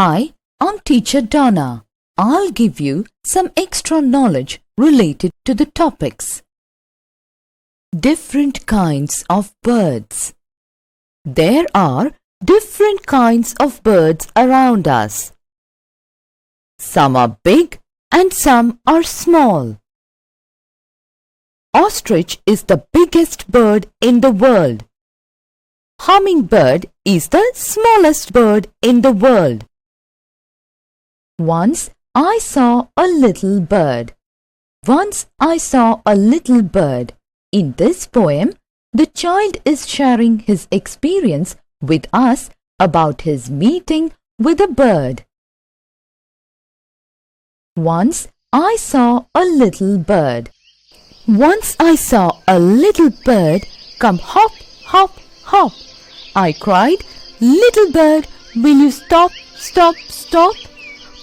Hi, I'm Teacher Donna. I'll give you some extra knowledge related to the topics. Different kinds of birds. There are different kinds of birds around us. Some are big and some are small. Ostrich is the biggest bird in the world. Hummingbird is the smallest bird in the world. Once I saw a little bird. Once I saw a little bird. In this poem, the child is sharing his experience with us about his meeting with a bird. Once I saw a little bird. Once I saw a little bird come hop, hop, hop. I cried, "Little bird, will you stop, stop, stop?"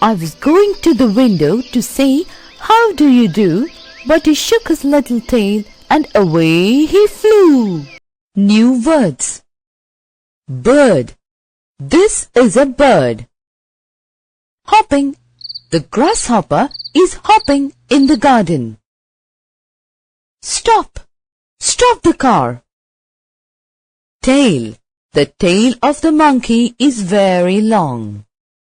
I was going to the window to say, "How do you do?" But he shook his little tail and away he flew. New words. Bird. This is a bird. Hopping. The grasshopper is hopping in the garden. Stop. Stop the car. Tail. The tail of the monkey is very long.